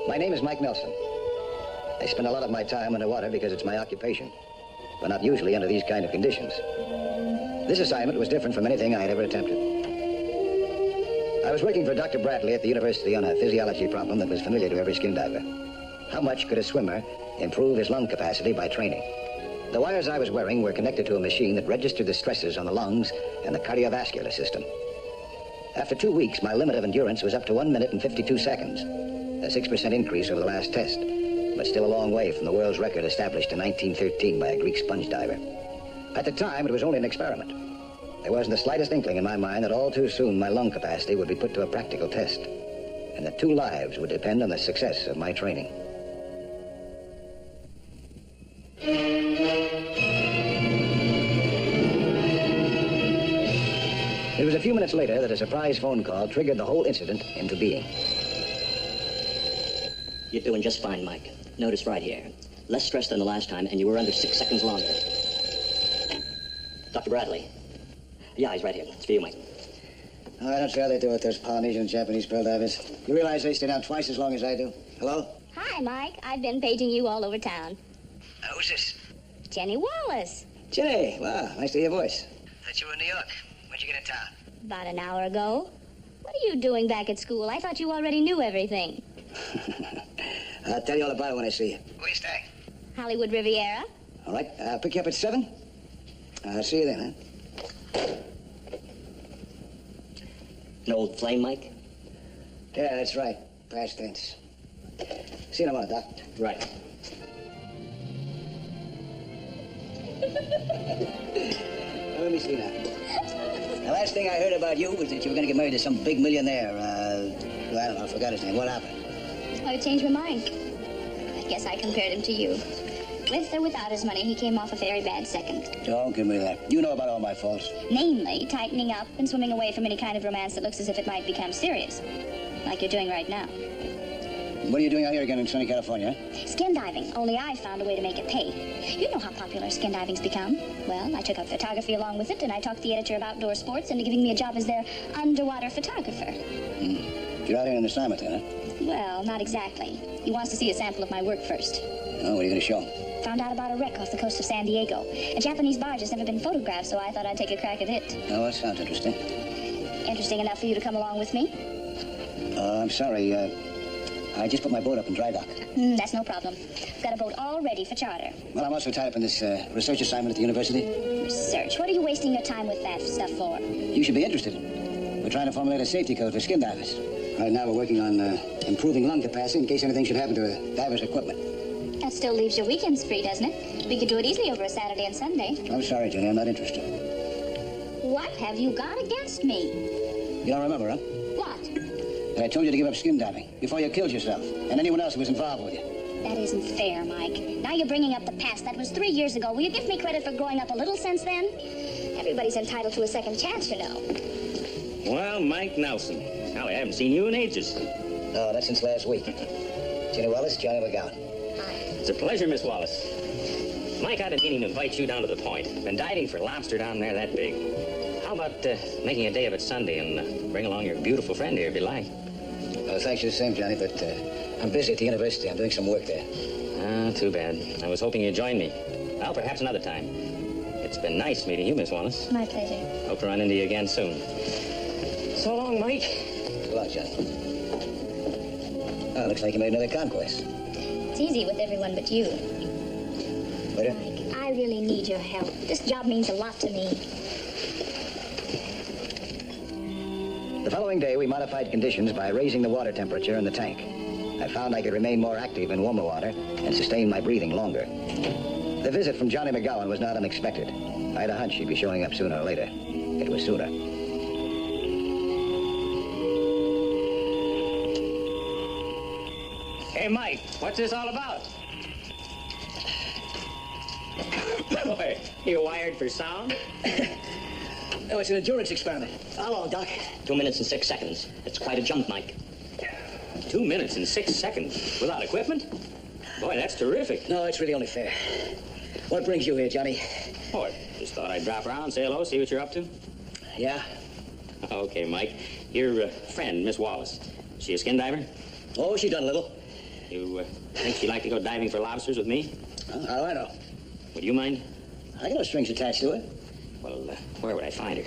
My name is Mike Nelson. I spend a lot of my time underwater because it's my occupation, but not usually under these kind of conditions. This assignment was different from anything I had ever attempted. I was working for Dr. Bradley at the university on a physiology problem that was familiar to every skin diver. How much could a swimmer improve his lung capacity by training? The wires I was wearing were connected to a machine that registered the stresses on the lungs and the cardiovascular system. After 2 weeks, my limit of endurance was up to 1 minute and 52 seconds, a 6% increase over the last test, but still a long way from the world's record established in 1913 by a Greek sponge diver. At the time, it was only an experiment. There wasn't the slightest inkling in my mind that all too soon my lung capacity would be put to a practical test, and that 2 lives would depend on the success of my training. It was a few minutes later that a surprise phone call triggered the whole incident into being. You're doing just fine, Mike. Notice right here. Less stress than the last time, and you were under 6 seconds longer. Dr. Bradley. Yeah, he's right here. It's for you, Mike. Oh, I don't see how they do with those Polynesian and Japanese pearl divers. You realize they stay down twice as long as I do? Hello? Hi, Mike. I've been paging you all over town. Who's this? Jenny Wallace. Jenny. Wow, nice to hear your voice. Thought you were in New York. When'd you get in town? About an hour ago. What are you doing back at school? I thought you already knew everything. I'll tell you all about it when I see you. Where you staying? Hollywood Riviera. All right, I'll pick you up at 7. I'll see you then, huh? An old flame, Mike? Yeah, that's right. Past tense. See you in a moment, Doc. Right. Now, let me see now. The last thing I heard about you was that you were going to get married to some big millionaire. I don't know, I forgot his name. What happened? Oh, I changed my mind. I guess I compared him to you. With or without his money, he came off a very bad second. Don't give me that. You know about all my faults. Namely, tightening up and swimming away from any kind of romance that looks as if it might become serious. Like you're doing right now. What are you doing out here again in sunny California, huh? Skin diving, only I found a way to make it pay. You know how popular skin diving's become. Well, I took up photography along with it, and I talked the editor of Outdoor Sports into giving me a job as their underwater photographer. You're out here on assignment then, huh? Well, not exactly. He wants to see a sample of my work first. Oh, what are you going to show him? Found out about a wreck off the coast of San Diego. A Japanese barge has never been photographed, so I thought I'd take a crack at it. Oh, that sounds interesting. Interesting enough for you to come along with me? I'm sorry. I just put my boat up in dry dock. That's no problem. I've got a boat all ready for charter. Well, I'm also tied up in this research assignment at the university. Research? What are you wasting your time with that stuff for? You should be interested. We're trying to formulate a safety code for skin divers. Right now, we're working on improving lung capacity in case anything should happen to a diver's equipment. That still leaves your weekends free, doesn't it? We could do it easily over a Saturday and Sunday. I'm sorry, Jenny. I'm not interested. What have you got against me? You don't remember, huh? What? That I told you to give up skin diving before you killed yourself and anyone else who was involved with you. That isn't fair, Mike. Now you're bringing up the past. That was 3 years ago. Will you give me credit for growing up a little since then? Everybody's entitled to a second chance, you know. Well, Mike Nelson. Now, I haven't seen you in ages. No, that's since last week. Jenny Wallace, Johnny McGowan. Hi. It's a pleasure, Miss Wallace. Mike, I've been meaning to invite you down to the point. Been diving for lobster down there that big. How about making a day of it Sunday and bring along your beautiful friend here if you like? Well, thanks you the same, Johnny, but I'm busy at the university. I'm doing some work there. Ah, too bad. I was hoping you'd join me. Well, perhaps another time. It's been nice meeting you, Miss Wallace. My pleasure. Hope to run into you again soon. So long, Mike. So long, Johnny. Oh, looks like you made another conquest. It's easy with everyone but you. Waiter? Mike, I really need your help. This job means a lot to me. The following day, we modified conditions by raising the water temperature in the tank. I found I could remain more active in warmer water and sustain my breathing longer. The visit from Johnny McGowan was not unexpected. I had a hunch she'd be showing up sooner or later. It was sooner. Hey, Mike, what's this all about? Boy, you wired for sound? No, it's an endurance experiment. How long, Doc? 2 minutes and 6 seconds. It's quite a jump, Mike. 2 minutes and 6 seconds without equipment? Boy, that's terrific. No, it's really only fair. What brings you here, Johnny? Oh, just thought I'd drop around, say hello, see what you're up to. Yeah? Okay, Mike. Your friend, Miss Wallace. She a skin diver? Oh, she done a little. You think she'd like to go diving for lobsters with me? How do I know? Would you mind? I got no strings attached to it. Well, where would I find her?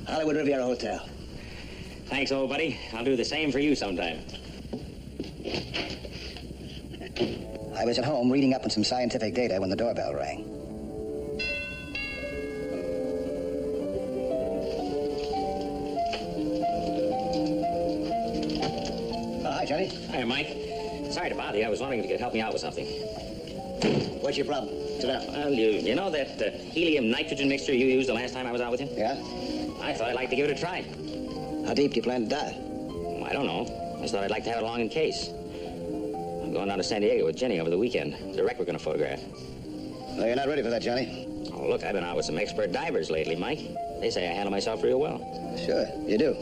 Hollywood Riviera Hotel. Thanks, old buddy. I'll do the same for you sometime. I was at home reading up on some scientific data when the doorbell rang. Oh, hi, Johnny. Hi, Mike. Sorry to bother you. I was wondering if you could help me out with something. What's your problem? Sit down. Well, you know that helium-nitrogen mixture you used the last time I was out with you? Yeah? I thought I'd like to give it a try. How deep do you plan to dive? Well, I don't know. I just thought I'd like to have it along in case. I'm going down to San Diego with Jenny over the weekend. There's a wreck we're going to photograph. No, you're not ready for that, Johnny. Oh, look, I've been out with some expert divers lately, Mike. They say I handle myself real well. Sure, you do.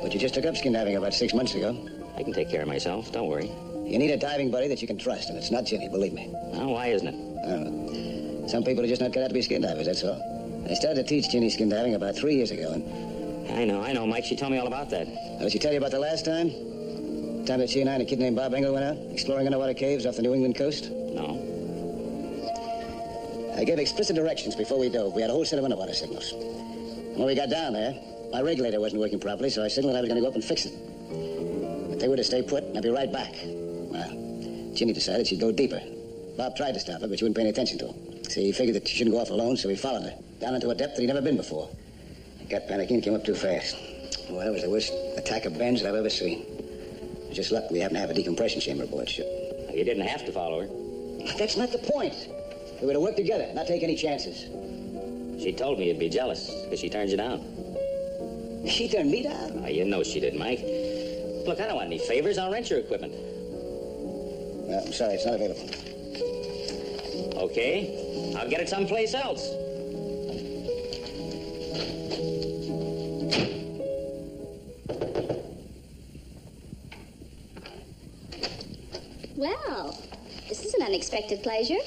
But you just took up skin diving about 6 months ago. I can take care of myself. Don't worry. You need a diving buddy that you can trust, and it's not Jenny, believe me. Well, why isn't it? I don't know. Some people are just not cut out to be skin divers, that's all. I started to teach Jenny skin diving about 3 years ago, and... I know, Mike. She told me all about that. Did she tell you about the last time? The time that she and I and a kid named Bob Engel went out, exploring underwater caves off the New England coast? No. I gave explicit directions before we dove. We had a whole set of underwater signals. When we got down there, my regulator wasn't working properly, so I signaled I was going to go up and fix it. But they were to stay put, and I'd be right back. Well, Jenny decided she'd go deeper. Bob tried to stop her, but she wouldn't pay any attention to him. See, he figured that she shouldn't go off alone, so he followed her, down into a depth that he'd never been before. He got panicking and came up too fast. Well, it was the worst attack of bends that I've ever seen. It's just luck we happen to have a decompression chamber aboard ship. You didn't have to follow her. But that's not the point. We were to work together, not take any chances. She told me you'd be jealous because she turned you down. She turned me down? Oh, you know she did, Mike. Look, I don't want any favors. I'll rent your equipment. Well, I'm sorry, it's not available. Okay. I'll get it someplace else. Well, this is an unexpected pleasure.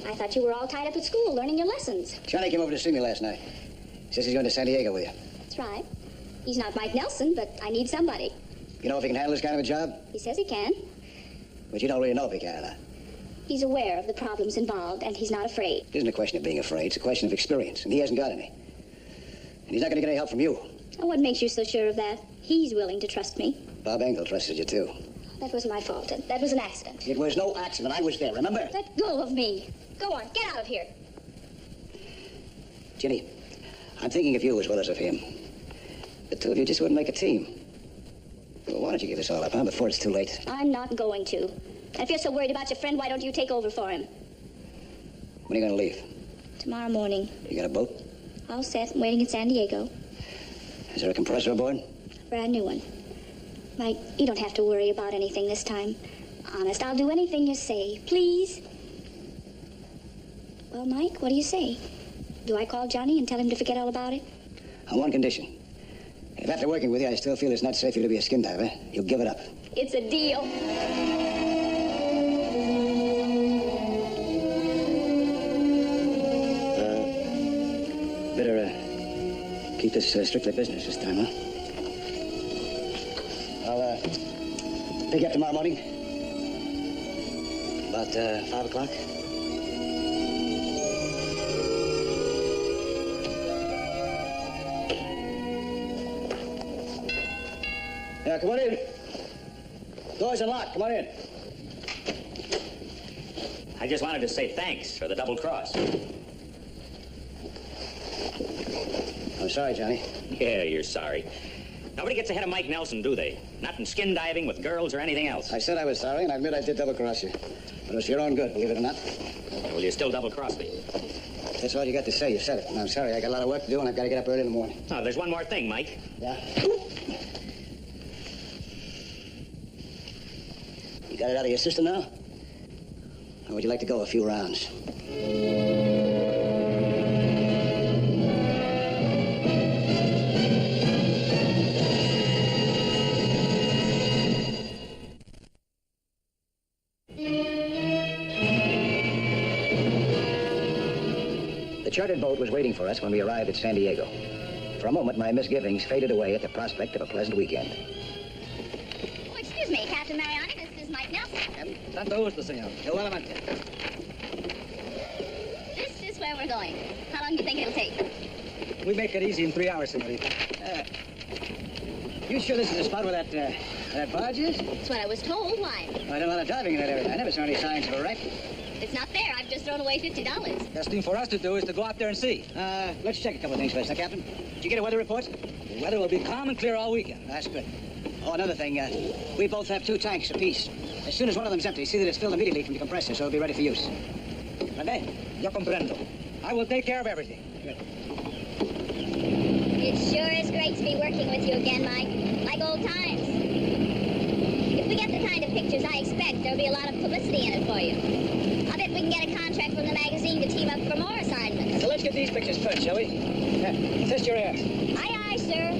I thought you were all tied up at school learning your lessons. Johnny came over to see me last night. Says he's going to San Diego with you. That's right. He's not Mike Nelson, but I need somebody. You know if he can handle this kind of a job? He says he can. But you don't really know if he can, huh? He's aware of the problems involved, and he's not afraid. It isn't a question of being afraid. It's a question of experience, and he hasn't got any. And he's not going to get any help from you. Oh, what makes you so sure of that? He's willing to trust me. Bob Engel trusted you, too. That was my fault. That was an accident. It was no accident. I was there, remember? Let go of me. Go on, get out of here. Jenny, I'm thinking of you as well as of him. The two of you just wouldn't make a team. Well, why don't you give this all up, huh, before it's too late? I'm not going to. And if you're so worried about your friend, why don't you take over for him? When are you going to leave? Tomorrow morning. You got a boat? All set, waiting in San Diego. Is there a compressor aboard? Brand new one. Mike, you don't have to worry about anything this time. Honest, I'll do anything you say. Please? Well, Mike, what do you say? Do I call Johnny and tell him to forget all about it? On one condition. If after working with you I still feel it's not safe for you to be a skin diver, you'll give it up. It's a deal. Better keep this strictly business this time, huh? I'll pick you up tomorrow morning. About 5 o'clock. Yeah, come on in. Doors unlocked. Come on in. I just wanted to say thanks for the double cross. I'm sorry, Johnny. Yeah, you're sorry. Nobody gets ahead of Mike Nelson, do they? Not in skin diving with girls or anything else. I said I was sorry, and I admit I did double-cross you. But it was for your own good, believe it or not. Well, you still double-crossed me. That's all you got to say. You said it. And I'm sorry. I got a lot of work to do, and I've got to get up early in the morning. Oh, there's one more thing, Mike. Yeah? You got it out of your system now? Or would you like to go a few rounds? The chartered boat was waiting for us when we arrived at San Diego. For a moment, my misgivings faded away at the prospect of a pleasant weekend. Oh, excuse me, Captain Mariani. This is Mike Nelson. Tanto gusto, señor. Igualmente. This is where we're going. How long do you think it'll take? We make it easy in 3 hours, señorita. You sure this is the spot where that barge is? That's what I was told. Why? I did a lot of diving in that area. I never saw any signs of a wreck. It's not there. I've just thrown away $50. Best thing for us to do is to go out there and see. Let's check a couple of things first, Captain? Did you get a weather report? The weather will be calm and clear all weekend. That's good. Oh, another thing, we both have 2 tanks apiece. As soon as one of them's empty, see that it's filled immediately from the compressor, so it'll be ready for use. Rende? Yo comprendo. I will take care of everything. Good. It sure is great to be working with you again, Mike. Like old times. If we get the kind of pictures I expect, there'll be a lot of publicity in it for you. I bet we can get a contract from the magazine to team up for more assignments. So let's get these pictures first, shall we? Test your air. Aye, aye, sir.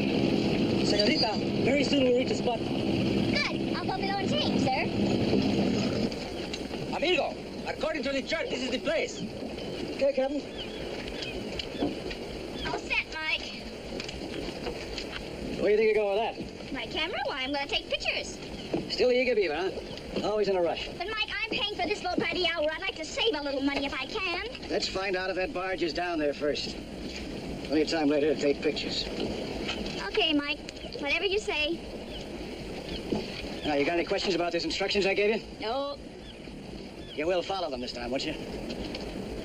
Señorita, very soon we'll reach the spot. Good. I'll go below and change, sir. Amigo, according to the chart, this is the place. Okay, Captain. All set, Mike. Where do you think you're going with that? My camera? Why, I'm going to take pictures. Still a eager beaver, huh? Always in a rush. But, Mike, I'm paying for this load by the hour. I'd like to save a little money if I can. Let's find out if that barge is down there first. Plenty of time later to take pictures. Okay, Mike. Whatever you say. Now, you got any questions about these instructions I gave you? No. You will follow them this time, won't you?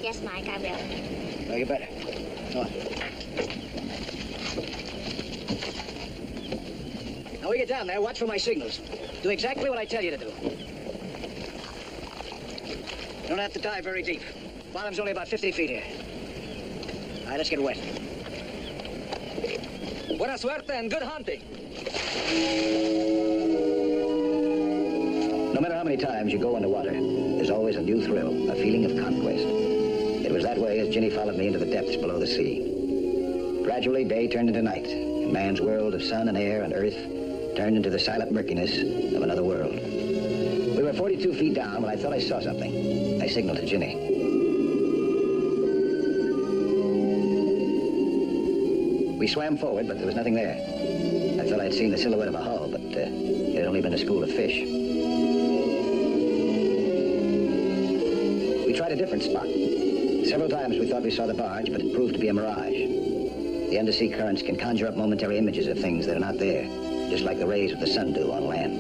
Yes, Mike, I will. Well, you better. Come on. Now, we get down there, watch for my signals. Do exactly what I tell you to do. You don't have to dive very deep. Bottom's only about 50 feet here. All right, let's get wet. Buena suerte and good hunting. No matter how many times you go underwater, there's always a new thrill, a feeling of conquest. It was that way as Ginny followed me into the depths below the sea. Gradually, day turned into night, and man's world of sun and air and earth turned into the silent murkiness of another world. We were 42 feet down when I thought I saw something. I signaled to Ginny. We swam forward, but there was nothing there. I thought I'd seen the silhouette of a hull, but it had only been a school of fish. We tried a different spot. Several times we thought we saw the barge, but it proved to be a mirage. The undersea currents can conjure up momentary images of things that are not there, just like the rays of the sun do on land.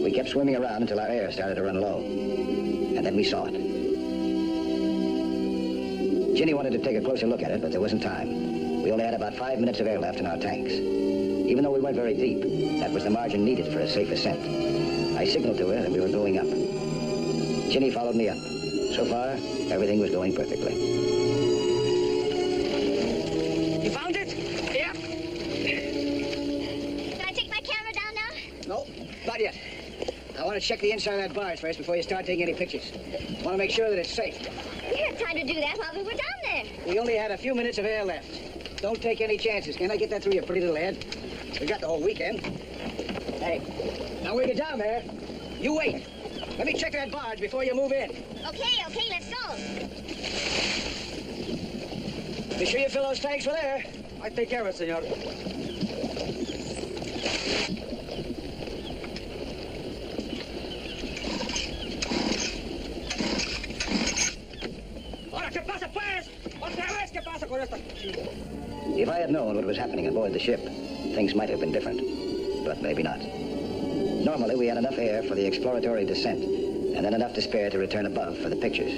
We kept swimming around until our air started to run low, and then we saw it. Ginny wanted to take a closer look at it, but there wasn't time. We only had about 5 minutes of air left in our tanks. Even though we went very deep, that was the margin needed for a safe ascent. I signaled to her that we were going up. Ginny followed me up. So far, everything was going perfectly. You found it? Yeah. Can I take my camera down now? No, not yet. I want to check the inside of that barge first before you start taking any pictures. I want to make sure that it's safe. We had time to do that while we were down there. We only had a few minutes of air left. Don't take any chances. Can I get that through your pretty little head? We got the whole weekend. Hey, now when you get down there, you wait. Let me check that barge before you move in. Okay, let's go. Be sure you fill those tanks with air. I take care of it, senor. Ahora, ¿qué pasa, pues? Otra vez, ¿qué pasa con esta? If I had known what was happening aboard the ship, things might have been different, but maybe not. Normally, we had enough air for the exploratory descent, and then enough to spare to return above for the pictures.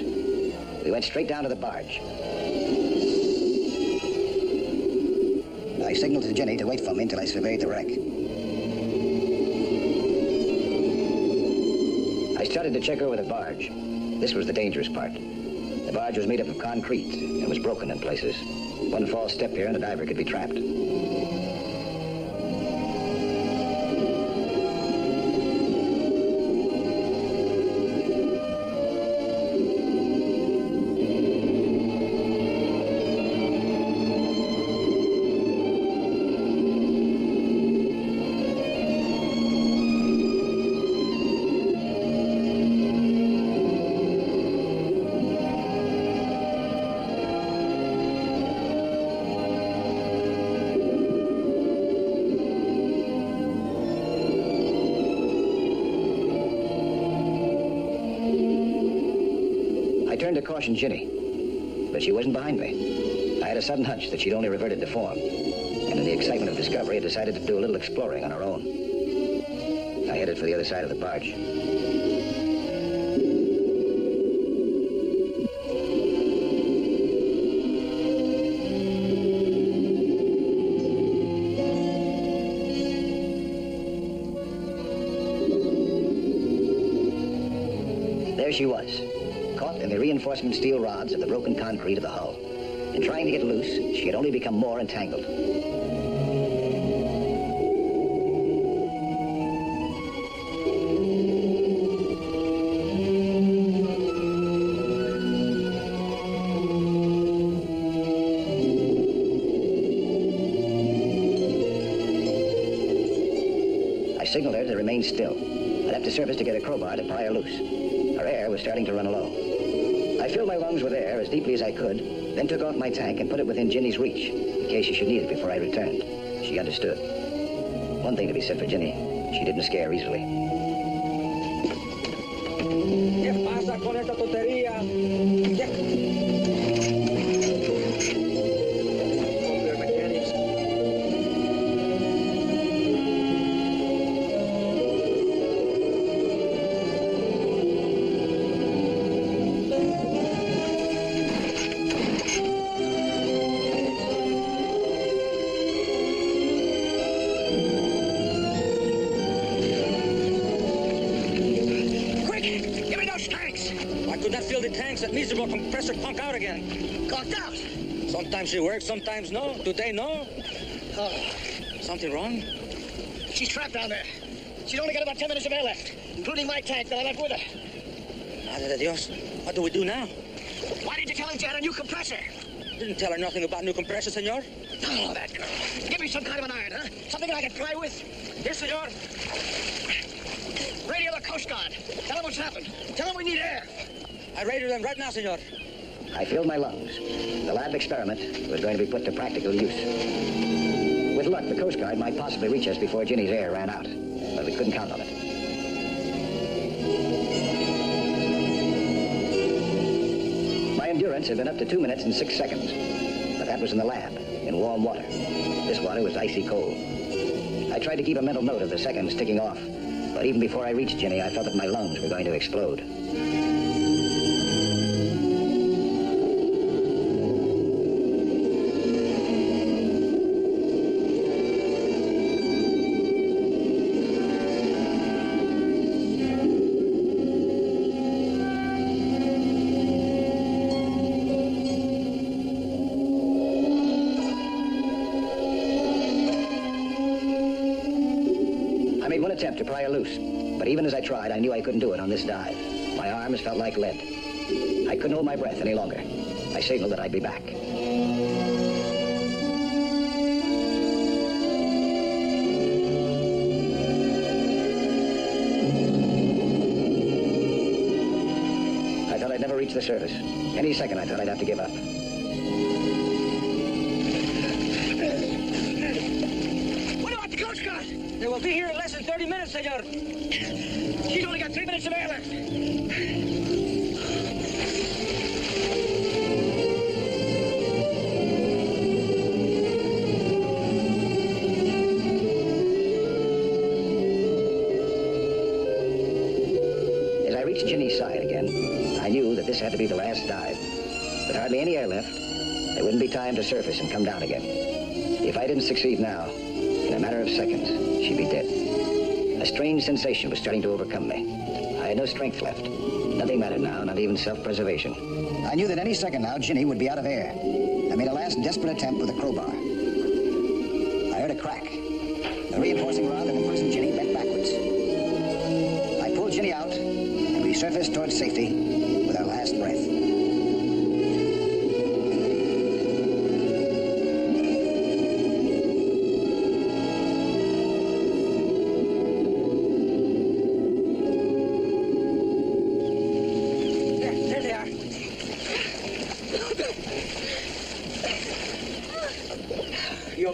We went straight down to the barge. I signaled to Jenny to wait for me until I surveyed the wreck. I started to check over the barge. This was the dangerous part. The barge was made up of concrete and was broken in places. One false step here and a diver could be trapped. turned to caution Ginny, but she wasn't behind me. I had a sudden hunch that she'd only reverted to form, and in the excitement of discovery, I decided to do a little exploring on her own. I headed for the other side of the barge. There she was, caught in the reinforcement steel rods of the broken concrete of the hull. In trying to get loose, she had only become more entangled. I signaled her to remain still. I left the surface to get a crowbar to pry her loose. Her air was starting to run low. I filled my lungs with air as deeply as I could, then took off my tank and put it within Ginny's reach, in case she should need it before I returned. She understood. One thing to be said for Ginny, she didn't scare easily. ¿Qué pasa con esta tontería? That miserable compressor punk out again. Cocked out. Sometimes she works, sometimes no. Today, no. Oh, Something wrong? she's trapped down there. She's only got about 10 minutes of air left, including my tank that I left with her. Madre de Dios. What do we do now? Why didn't you tell her she had a new compressor? Didn't tell her nothing about new compressor, senor. Oh, that girl. Give me some kind of an iron, huh? Something that I can fly with. Yes, senor. Radio the Coast Guard. Tell them what's happened. Tell them we need air. I radio them right now, senor. I filled my lungs. The lab experiment was going to be put to practical use. With luck, the Coast Guard might possibly reach us before Ginny's air ran out, but we couldn't count on it. My endurance had been up to 2 minutes and 6 seconds, but that was in the lab, in warm water. This water was icy cold. I tried to keep a mental note of the seconds ticking off, but even before I reached Ginny, I felt that my lungs were going to explode. Attempt to pry her loose, but even as I tried, I knew I couldn't do it on this dive. My arms felt like lead. I couldn't hold my breath any longer. I signaled that I'd be back. I thought I'd never reach the surface. Any second, I thought I'd have to give up. What about the Coast Guard? They will be here in less than 30 minutes, senor. She's only got 3 minutes of air left. As I reached Ginny's side again, I knew that this had to be the last dive. With hardly any air left, there wouldn't be time to surface and come down again. If I didn't succeed now, in a matter of seconds, she'd be dead. A strange sensation was starting to overcome me. I had no strength left. Nothing mattered now, not even self-preservation. I knew that any second now, Ginny would be out of air. I made a last desperate attempt with a crowbar. I heard a crack. The reinforcing rod that imprisoned Ginny bent backwards. I pulled Ginny out, and we surfaced towards safety with our last breath.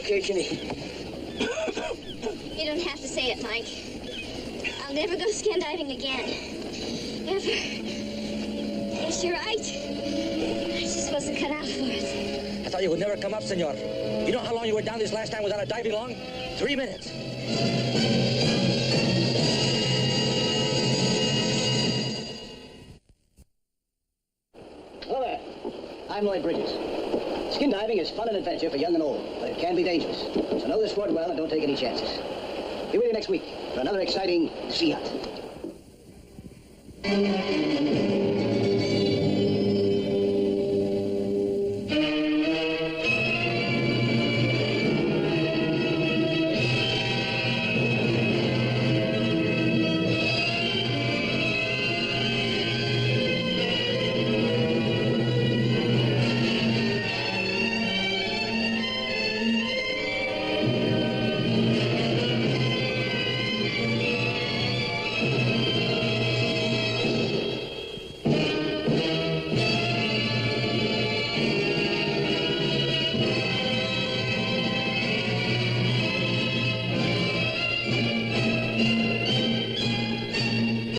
Okay, Ginny. You don't have to say it, Mike. I'll never go skin diving again. Never. There's Yes, you're right. I just wasn't cut out for it. I thought you would never come up, senor. You know how long you were down this last time without a diving long? 3 minutes. Hello there. I'm Lloyd Bridges. Skin diving is fun and adventure for young and old, but it can be dangerous. So know the sport well and don't take any chances. Be with you next week for another exciting Sea Hunt.